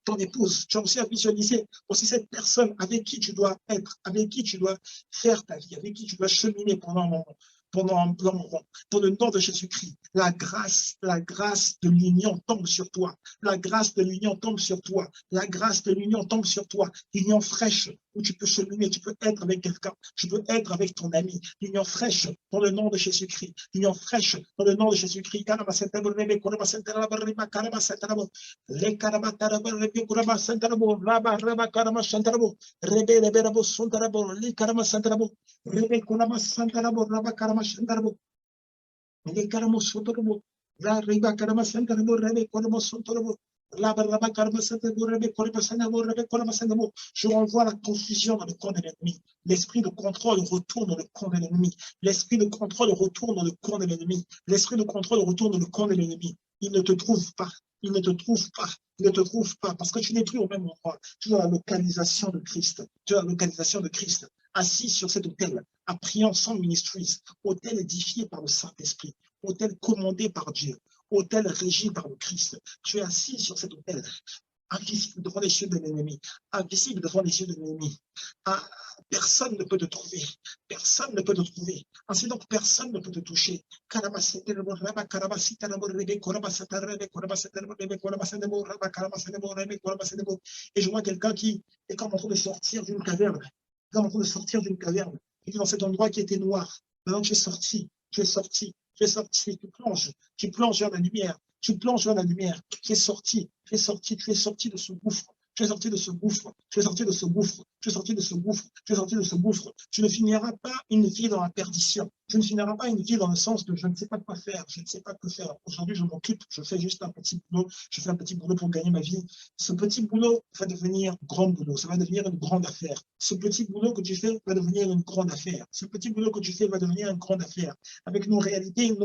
ton épouse, tu as aussi à visualiser aussi cette personne avec qui tu dois être, avec qui tu dois faire ta vie, avec qui tu dois cheminer pendant un moment. Pendant un long moment, dans le nom de Jésus-Christ, la grâce de l'union tombe sur toi. La grâce de l'union tombe sur toi. La grâce de l'union tombe sur toi. L'union fraîche où tu peux cheminer, tu peux être avec quelqu'un, tu peux être avec ton ami. L'union fraîche dans le nom de Jésus-Christ. L'union fraîche dans le nom de Jésus-Christ. Rebe Kurama Santarabo, Raba Karama Shantarabo, Rebe Karamo Sotorabo, La Riba Karama Santarabo, Rebe Kurama Sotorabo, Raba Karama Santarabo, Rebe Kurama Santarabo, Rebe Kurama Santarabo. Je renvoie la confusion dans le camp de l'ennemi. L'esprit de contrôle retourne dans le camp de l'ennemi. L'esprit de contrôle retourne dans le camp de l'ennemi. L'esprit de contrôle retourne dans le camp de l'ennemi. Il ne te trouve pas. Il ne te trouve pas. Il ne te trouve pas parce que tu n'es plus au même endroit. Tu es dans la localisation de Christ. Tu es dans la localisation de Christ. Assis sur cet hôtel, à Priant Ministries, hôtel édifié par le Saint-Esprit, hôtel commandé par Dieu, hôtel régi par le Christ. Tu es assis sur cet hôtel, invisible devant les yeux de l'ennemi, invisible devant les yeux de l'ennemi. Ah, personne ne peut te trouver, personne ne peut te trouver. Ainsi donc, personne ne peut te toucher. Et je vois quelqu'un qui est comme en train de sortir d'une caverne. En train de sortir d'une caverne. Il est dans cet endroit qui était noir. Maintenant, tu es sorti, tu es sorti, tu es sorti, tu plonges vers la lumière, tu plonges vers la lumière, tu es sorti, tu es sorti, tu es sorti de ce gouffre. Tu es sorti de ce gouffre, tu es sorti de ce gouffre, tu es sorti de ce gouffre, tu es sorti de ce gouffre. Tu ne finiras pas une vie dans la perdition. Tu ne finiras pas une vie dans le sens de je ne sais pas quoi faire, je ne sais pas quoi faire. Aujourd'hui, je m'occupe, je fais juste un petit boulot, je fais un petit boulot pour gagner ma vie. Ce petit boulot va devenir grand boulot, ça va devenir une grande affaire. Ce petit boulot que tu fais va devenir une grande affaire. Ce petit boulot que tu fais va devenir une grande affaire. Avec nos réalités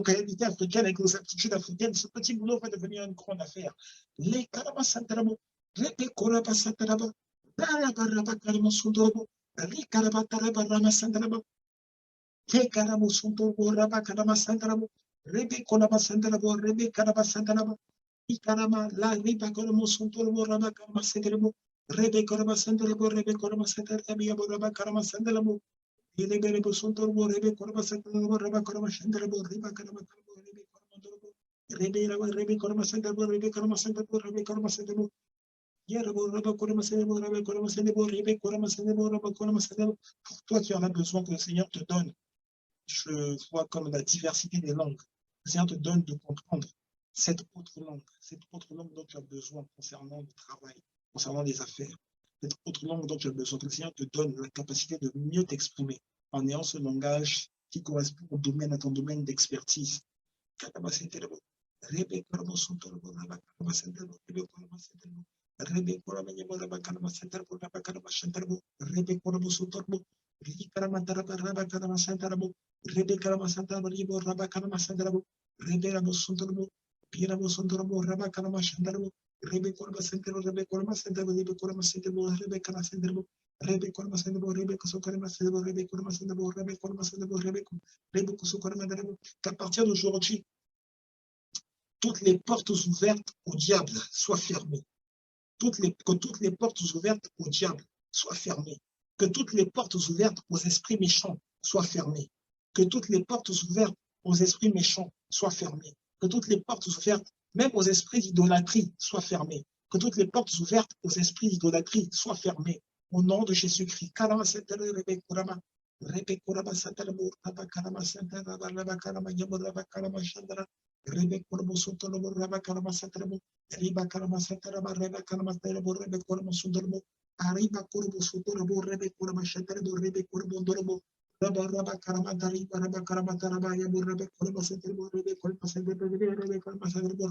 africaines, avec nos aptitudes africaines, ce petit boulot va devenir une grande affaire. Les Karabasantarabo, les Korabasantarabo, Darabaraba Sundorobo, les Karabatarabaramasantarabo, les Karamusuntobo, Rabakarabasantarabo, Rebe Korabasantarabo, Rebe Karabasantarabo, Ikarama, la Riba Karamusuntobo, Rabakarabasantarabo, Rebe Korabasantarabo, Rebe Korabasantarabo, Rabakarabasantarabo, Rebe Suntobo, Rebe Korabasantarabo, Rabakarabasantarabo, Riba Karabasantarabo, Rebe Korabasantarabo, Rebe Korabasantarabo, Rebe Korabasantarabo, Rebe Korabasantarabo, pour toi qui en as besoin que le Seigneur te donne, je vois comme la diversité des langues. Le Seigneur te donne de comprendre cette autre langue dont tu as besoin concernant le travail, concernant les affaires, cette autre langue dont tu as besoin, que le Seigneur te donne la capacité de mieux t'exprimer en ayant ce langage qui correspond au domaine, à ton domaine d'expertise. Rebe Korama Yamara Kanama Center for Rabakanama Shantarbo, Rebe Koramo Sutorbo, Rikaramatara Rabakanama Santarabo, Rebe Karama Santarabo, Rabakanama Santarabo, Rebe Ramo Suntarbo, Piramo Suntarbo, Rabakanama Shantarbo, Rebe Korama Center, Rebe Korama Center, Rebe Korama Center, Rebe Kana Centerbo, Rebe Korama Center, Rebe Kosokarama Center, Rebe Korama Center, Rebe Korama Center, Rebe Kosokarama Center, qu'à partir d'aujourd'hui, toutes les portes ouvertes au diable soient fermées. Que toutes les portes ouvertes au diable soient fermées, que toutes les portes ouvertes aux esprits méchants soient fermées, que toutes les portes ouvertes aux esprits méchants soient fermées, que toutes les portes ouvertes, même aux esprits d'idolâtrie, soient fermées, que toutes les portes ouvertes aux esprits d'idolâtrie soient fermées, au nom de Jésus-Christ. Rebe Kormo Sotolobo, Raba Karama Satrabo, Riba Karama Satraba, Reba Karama Satrabo, Rebe Kormo Sotolobo, Arriba Kormo Sotolobo, Rebe Korma Satrabo, Rebe Kormo Dolobo, Raba Karama Tariba, Raba Karama Taraba, Yabu, Rebe Korma Satrabo, Rebe Korma Satrabo, Rebe Korma Satrabo,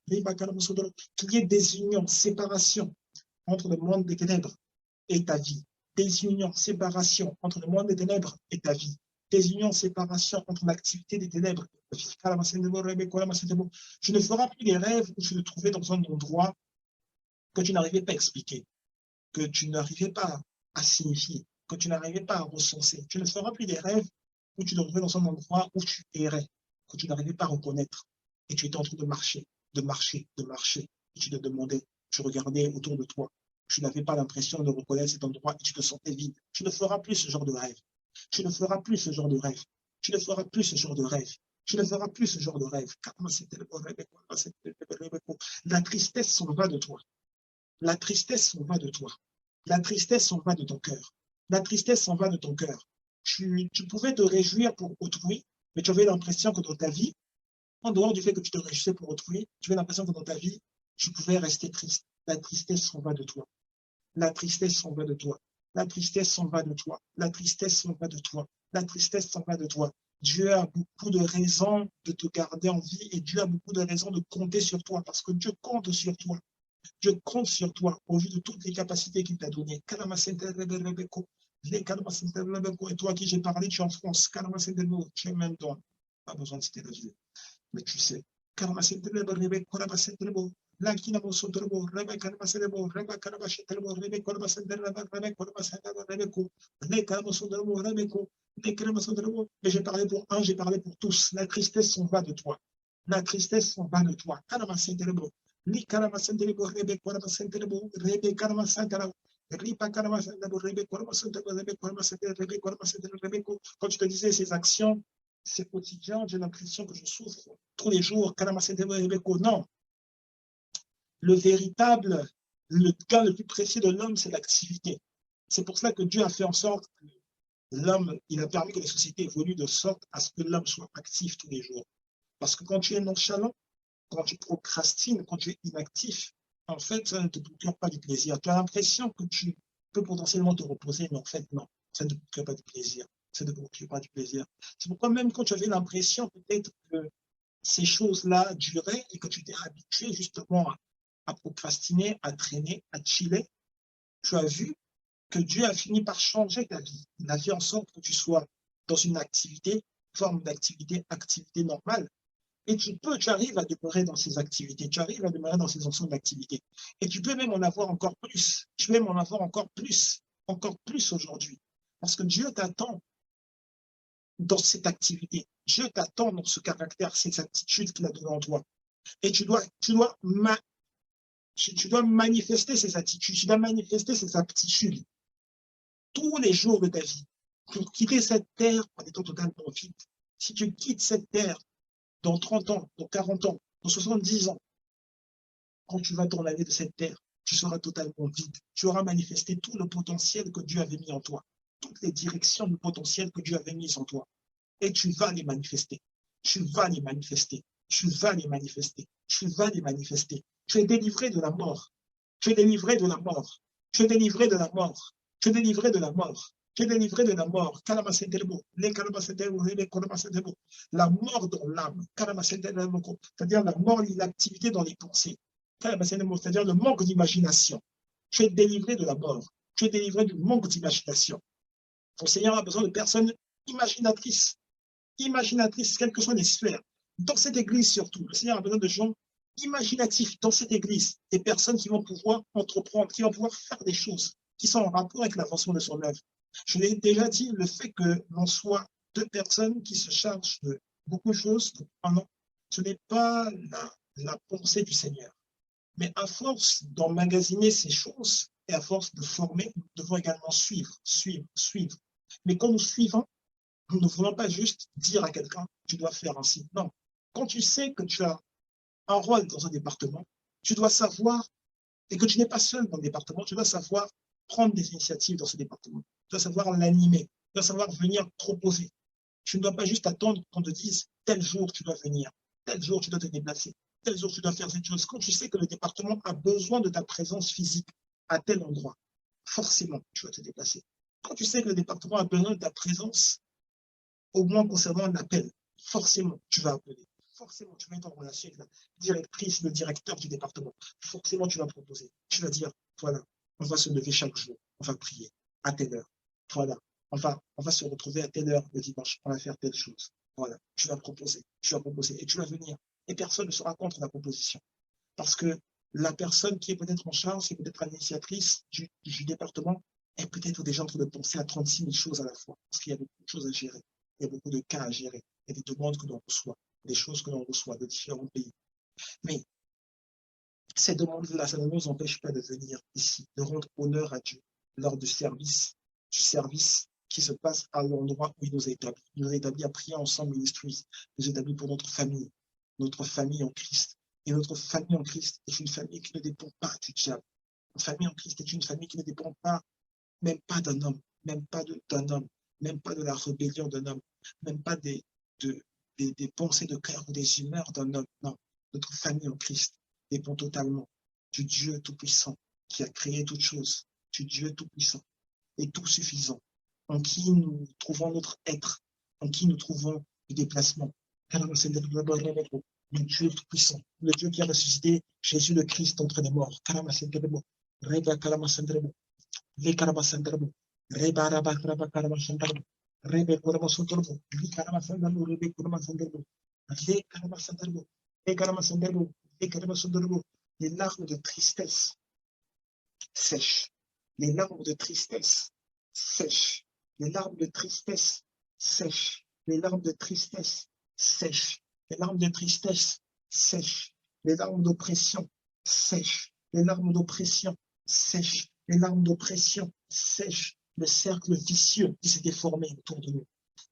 Riba Karama Sotolobo, qu'il y ait des unions, séparation entre le monde des ténèbres et ta vie. Des unions, séparation entre le monde des ténèbres et ta vie. Des unions, séparation entre l'activité des ténèbres. Je ne ferai plus les rêves où je me trouvais dans un endroit que tu n'arrivais pas à expliquer, que tu n'arrivais pas à signifier. que tu n'arrivais pas à recenser. Tu ne feras plus des rêves où tu te retrouvais dans un endroit où tu errais, que tu n'arrivais pas à reconnaître. Et tu étais en train de marcher, de marcher, de marcher. Et tu te demandais, tu regardais autour de toi. Tu n'avais pas l'impression de reconnaître cet endroit et tu te sentais vide. Tu ne feras plus ce genre de rêve. Tu ne feras plus ce genre de rêve. Tu ne feras plus ce genre de rêve. Tu ne feras plus ce genre de rêve. La tristesse s'en va de toi. La tristesse s'en va de toi. La tristesse s'en va de ton cœur. La tristesse s'en va de ton cœur. Tu pouvais te réjouir pour autrui, mais tu avais l'impression que dans ta vie, en dehors du fait que tu te réjouissais pour autrui, tu avais l'impression que dans ta vie, tu pouvais rester triste. La tristesse s'en va de toi. La tristesse s'en va de toi. La tristesse s'en va de toi. La tristesse s'en va de toi. La tristesse s'en va de toi. Dieu a beaucoup de raisons de te garder en vie et Dieu a beaucoup de raisons de compter sur toi parce que Dieu compte sur toi. Dieu compte sur toi au vu de toutes les capacités qu'il t'a données. Et toi à qui j'ai parlé, tu es en France. Tu es même dans. Pas besoin de citer la ville. Mais tu sais. Mais j'ai parlé pour un, j'ai parlé pour tous. La tristesse s'en va de toi. La tristesse s'en va de toi. Quand tu te disais ces actions, c'est quotidien, j'ai l'impression que je souffre tous les jours. Non, le cas le plus précieux de l'homme, c'est l'activité. C'est pour cela que Dieu a fait en sorte que l'homme, il a permis que les sociétés évoluent de sorte à ce que l'homme soit actif tous les jours. Parce que quand tu es nonchalant, quand tu procrastines, quand tu es inactif, en fait, ça ne te procure pas du plaisir. Tu as l'impression que tu peux potentiellement te reposer, mais en fait, non, ça ne te procure pas du plaisir. Ça ne te procure pas du plaisir. C'est pourquoi même quand tu avais l'impression peut-être que ces choses-là duraient et que tu t'es habitué justement à procrastiner, à traîner, à chiller, tu as vu que Dieu a fini par changer ta vie. Il a fait en sorte que tu sois dans une activité, forme d'activité, activité normale. Et tu arrives à demeurer dans ces activités, tu arrives à demeurer dans ces ensembles d'activités. Et tu peux même en avoir encore plus. Tu peux même en avoir encore plus aujourd'hui. Parce que Dieu t'attend dans cette activité. Dieu t'attend dans ce caractère, ces attitudes qu'il a données en toi. Et tu dois manifester ces attitudes, tu dois manifester ces aptitudes tous les jours de ta vie pour quitter cette terre en étant totalement vide. Si tu quittes cette terre dans 30 ans, dans 40 ans, dans 70 ans, quand tu vas t'en aller de cette terre, tu seras totalement vide. Tu auras manifesté tout le potentiel que Dieu avait mis en toi, toutes les directions du potentiel que Dieu avait mis en toi. Et tu vas les manifester. Tu vas les manifester. Tu vas les manifester. Tu vas les manifester. Tu es délivré de la mort. Tu es délivré de la mort. Tu es délivré de la mort. Tu es délivré de la mort. Tu es délivré de la mort. La mort dans l'âme. C'est-à-dire la mort, l'inactivité dans les pensées. C'est-à-dire le manque d'imagination. Tu es délivré de la mort. Tu es délivré du manque d'imagination. Ton Seigneur a besoin de personnes imaginatrices. Imaginatrices, quelles que soient les sphères. Dans cette église surtout, le Seigneur a besoin de gens imaginatifs dans cette église, des personnes qui vont pouvoir entreprendre, qui vont pouvoir faire des choses qui sont en rapport avec l'avancement de son œuvre. Je l'ai déjà dit, le fait que l'on soit deux personnes qui se chargent de beaucoup de choses pendant, ce n'est pas la pensée du Seigneur. Mais à force d'emmagasiner ces choses et à force de former, nous devons également suivre. Mais quand nous suivons, nous ne voulons pas juste dire à quelqu'un, tu dois faire ainsi. Non. Quand tu sais que tu as un rôle dans un département, tu dois savoir, et que tu n'es pas seul dans le département, tu dois savoir prendre des initiatives dans ce département. Tu dois savoir l'animer. Tu dois savoir venir proposer. Tu ne dois pas juste attendre qu'on te dise, tel jour tu dois venir, tel jour tu dois te déplacer, tel jour tu dois faire cette chose. Quand tu sais que le département a besoin de ta présence physique à tel endroit, forcément, tu vas te déplacer. Quand tu sais que le département a besoin de ta présence, au moins concernant l'appel, forcément, tu vas appeler. Forcément, tu vas être en relation avec la directrice, le directeur du département. Forcément, tu vas proposer. Tu vas dire, voilà, on va se lever chaque jour, on va prier à telle heure. Voilà, on va se retrouver à telle heure le dimanche, on va faire telle chose. Voilà, tu vas proposer et tu vas venir. Et personne ne sera contre la proposition. Parce que la personne qui est peut-être en charge, c'est peut-être l'initiatrice du département, Et peut-être des gens en train de penser à 36 000 choses à la fois, parce qu'il y a beaucoup de choses à gérer. Il y a beaucoup de cas à gérer. Il y a des demandes que l'on reçoit, des choses que l'on reçoit de différents pays. Mais ces demandes-là, ça ne nous empêche pas de venir ici, de rendre honneur à Dieu lors du service qui se passe à l'endroit où il nous a établis. Il nous a établis à prier ensemble, ministries. Il nous a établis pour notre famille en Christ. Et notre famille en Christ est une famille qui ne dépend pas du diable. Notre famille en Christ est une famille qui ne dépend pas, même pas d'un homme, même pas d'un homme, même pas de la rébellion d'un homme, même pas des pensées de cœur ou des humeurs d'un homme. Non, notre famille en Christ dépend totalement du Dieu Tout-Puissant qui a créé toutes choses, du Dieu Tout-Puissant et Tout-Suffisant, en qui nous trouvons notre être, en qui nous trouvons le déplacement. Le Dieu Tout-Puissant, le Dieu qui a ressuscité Jésus le Christ d'entre les morts. Les larmes de tristesse sèchent. Les larmes de tristesse sèchent. Les larmes de tristesse sèchent. Les larmes de tristesse sèchent. Les larmes de tristesse sèchent. Les larmes d'oppression sèchent. Les larmes d'oppression sèchent. Les larmes d'oppression sèchent. Le cercle vicieux qui s'était formé autour de nous.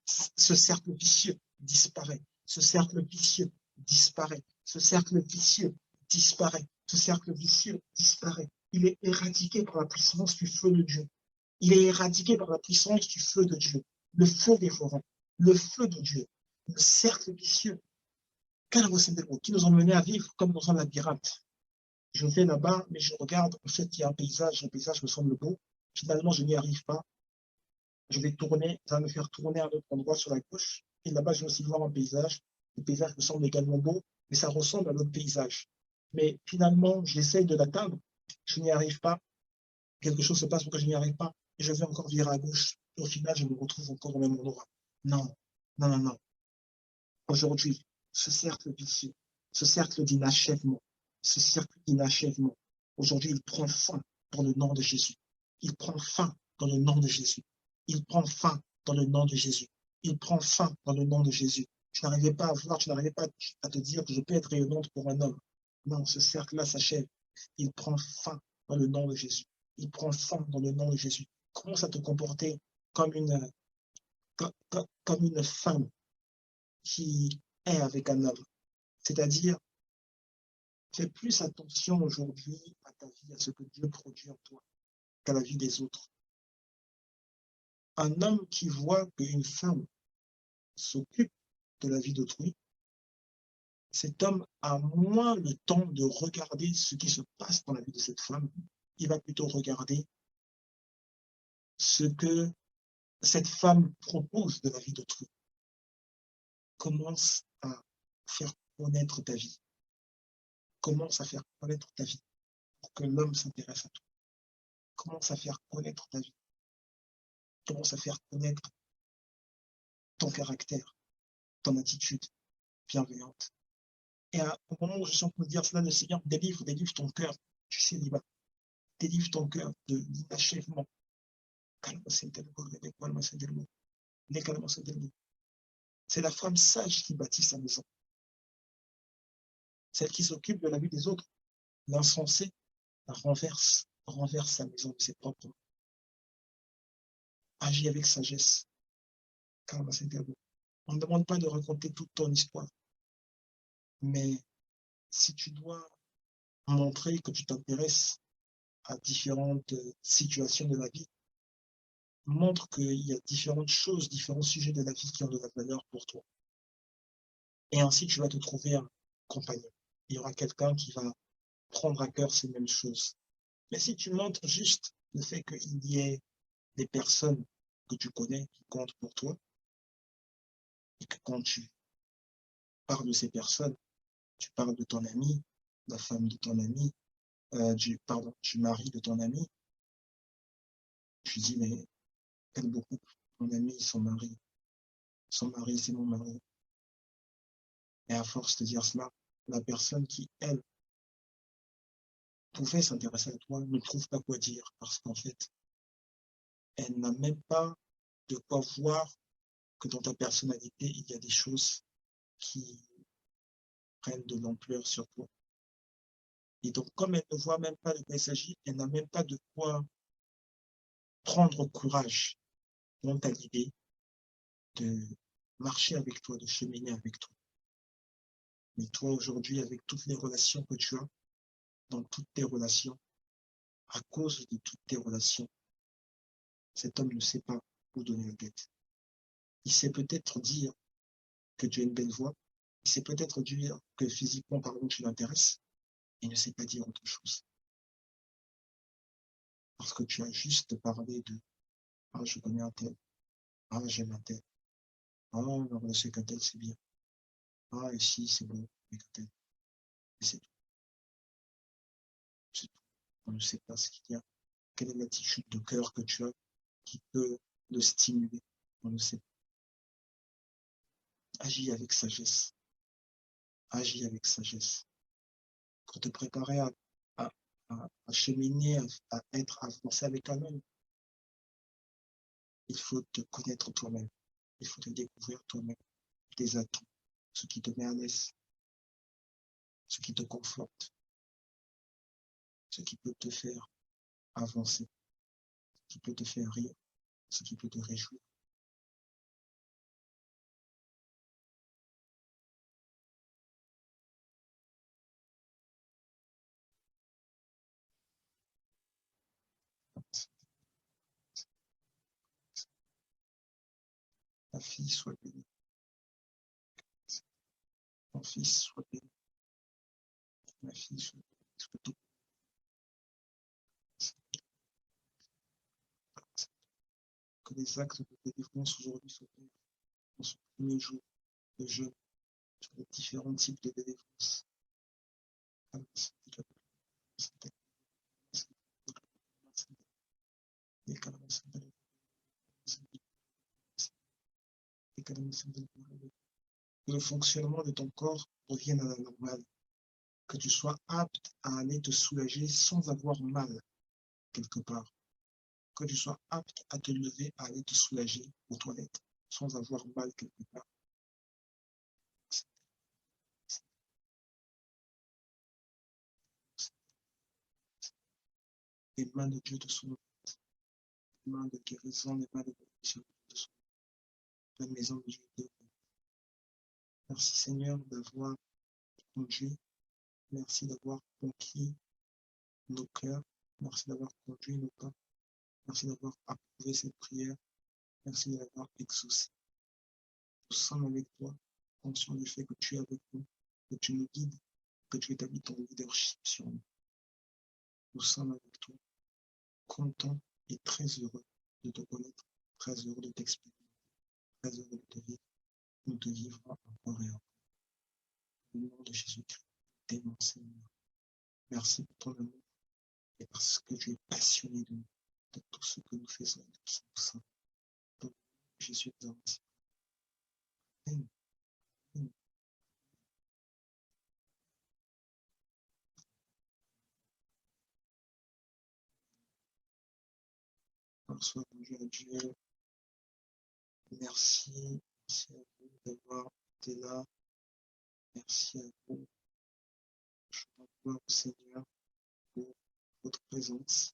Ce cercle vicieux disparaît. Ce cercle vicieux disparaît. Ce cercle vicieux disparaît. Ce cercle vicieux disparaît. Il est éradiqué par la puissance du feu de Dieu. Il est éradiqué par la puissance du feu de Dieu. Le feu des forêts, le feu de Dieu, le cercle vicieux qui nous ont menés à vivre comme dans un labyrinthe. Je vais là-bas, mais je regarde, en fait, il y a un paysage, le paysage me semble beau. Finalement, je n'y arrive pas. Je vais tourner, ça va me faire tourner à un autre endroit sur la gauche. Et là-bas, je vais aussi voir un paysage. Le paysage me semble également beau, mais ça ressemble à notre paysage. Mais finalement, j'essaye de l'atteindre. Je n'y arrive pas. Quelque chose se passe pour que je n'y arrive pas. Et je vais encore virer à gauche. Et au final, je me retrouve encore au même endroit. Non, non, non, non. Aujourd'hui, ce cercle vicieux, ce cercle d'inachèvement, aujourd'hui, il prend fin dans le nom de Jésus. Il prend fin dans le nom de Jésus. Il prend fin dans le nom de Jésus. Il prend fin dans le nom de Jésus. Tu n'arrivais pas à voir, tu n'arrivais pas à te dire que je peux être rayonnante pour un homme. Non, ce cercle-là s'achève. Il prend fin dans le nom de Jésus. Il prend fin dans le nom de Jésus. Commence à te comporter comme comme une femme qui est avec un homme. C'est-à-dire, fais plus attention aujourd'hui à ta vie, à ce que Dieu produit en toi, qu'à la vie des autres. Un homme qui voit qu'une femme s'occupe de la vie d'autrui, cet homme a moins le temps de regarder ce qui se passe dans la vie de cette femme. Il va plutôt regarder ce que cette femme propose de la vie d'autrui. Commence à faire connaître ta vie. Commence à faire connaître ta vie pour que l'homme s'intéresse à toi. Commence à faire connaître ta vie. Commence à faire connaître ton caractère, ton attitude bienveillante. Et au moment où je suis en train de dire cela, le Seigneur délivre ton cœur du célibat. Délivre ton cœur de l'achèvement. C'est la femme sage qui bâtit sa maison. Celle qui s'occupe de la vie des autres. L'insensé renverse sa maison de ses propres mains. Agis avec sagesse. On ne demande pas de raconter toute ton histoire. Mais si tu dois montrer que tu t'intéresses à différentes situations de la vie, montre qu'il y a différentes choses, différents sujets de la vie qui ont de la valeur pour toi. Et ainsi, tu vas te trouver un compagnon. Il y aura quelqu'un qui va prendre à cœur ces mêmes choses. Mais si tu montres juste le fait qu'il y ait des personnes que tu connais qui comptent pour toi, et que quand tu parles de ces personnes, tu parles de ton ami, la femme de ton ami, du mari de ton ami, tu dis, mais quel beau couple, mon ami, son mari, c'est mon mari. Et à force de dire cela, la personne qui, elle, pouvait s'intéresser à toi ne trouve pas quoi dire, parce qu'en fait, Elle n'a même pas de quoi voir que dans ta personnalité, il y a des choses qui prennent de l'ampleur sur toi. Et donc, comme elle ne voit même pas de quoi il s'agit, elle n'a même pas de quoi prendre courage quant à l'idée de marcher avec toi, de cheminer avec toi. Mais toi, aujourd'hui, avec toutes les relations que tu as, dans toutes tes relations, à cause de toutes tes relations, cet homme ne sait pas où donner la tête. Il sait peut-être dire que tu as une belle voix, il sait peut-être dire que physiquement parlant, tu l'intéresses, il ne sait pas dire autre chose. Parce que tu as juste parlé de « Ah, je connais un tel. Ah, j'aime un tel. Ah, la relation avec un tel, c'est bien. Ah, ici, c'est bon avec un tel. » Et c'est tout. C'est tout. On ne sait pas ce qu'il y a. Quelle est l'attitude de cœur que tu as qui peut le stimuler. On ne sait pas. Agis avec sagesse. Agis avec sagesse. Pour te préparer à, à cheminer, à être avancé avec un homme, il faut te connaître toi-même. Il faut te découvrir toi-même, tes atouts, ce qui te met à l'aise, ce qui te conforte, ce qui peut te faire avancer, ce qui peut te faire rire, ce qui peut te réjouir. Ta fille soit bénie, ton fils soit béni, ma fille soit bénie, soit tout. Que les actes de délivrance aujourd'hui soient faits dans ce premier jour de jeûne sur les différents types de délivrance. Que le fonctionnement de ton corps revienne à la normale, que tu sois apte à aller te soulager sans avoir mal quelque part, que tu sois apte à te lever, à aller te soulager aux toilettes sans avoir mal quelque part. Les mains de Dieu te sont ouvertes, les mains de guérison, les mains de bénédiction te sont ouvertes, la maison de Dieu est ouverte. Merci Seigneur d'avoir conduit, merci d'avoir conquis nos cœurs, merci d'avoir conduit nos pas, merci d'avoir approuvé cette prière, merci de l'avoir exaucée. Nous sommes avec toi, conscients du fait que tu es avec nous, que tu nous guides, que tu établis ton leadership sur nous. Nous sommes avec toi, contents et très heureux de te connaître, très heureux de t'expérimenter, très heureux de te vivre. Nous te vivrons encore et encore. Au nom de Jésus-Christ, t'aimons Seigneur. Merci pour ton amour et parce que tu es passionné de nous, de tout ce que nous faisons, de qui nous sommes. Au nom de Jésus, nous avons dit Amen. Amen. Bonsoir, bonjour à Dieu. Merci, merci à vous d'avoir été là. Merci à vous. Je rends gloire au Seigneur pour votre présence.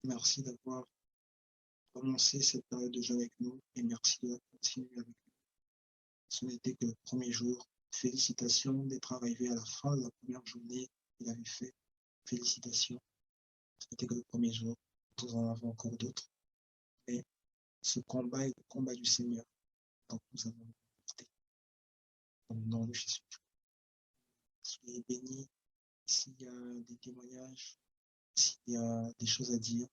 Merci d'avoir commencé cette période de jeûne avec nous et merci de la continuer avec nous. Ce n'était que le premier jour. Félicitations d'être arrivé à la fin de la première journée qu'il avait fait. Félicitations. Ce n'était que le premier jour. Nous en avons encore d'autres. Mais ce combat est le combat du Seigneur. Donc nous avons porté. Au nom de Jésus. Soyez bénis. S'il y a des témoignages, s'il y a des choses à dire,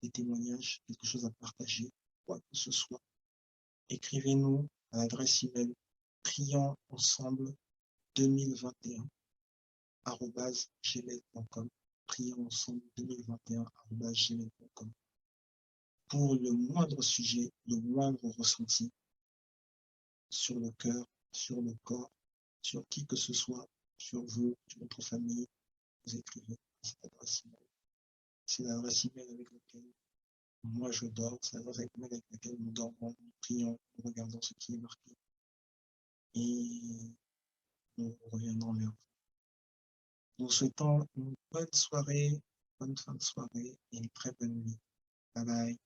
des témoignages, quelque chose à partager, quoi que ce soit, écrivez-nous à l'adresse email prions ensemble 2021@gmail.com. Prions ensemble 2021@gmail.com. Pour le moindre sujet, le moindre ressenti sur le cœur, sur le corps, sur qui que ce soit, sur vous, sur votre famille, vous écrivez à cette adresse email. C'est l'adresse email avec laquelle Moi, je dors. C'est la voix avec laquelle nous dormons, nous prions, nous regardons ce qui est marqué. Et nous reviendrons vers vous. Nous souhaitons une bonne soirée, bonne fin de soirée et une très bonne nuit. Bye bye.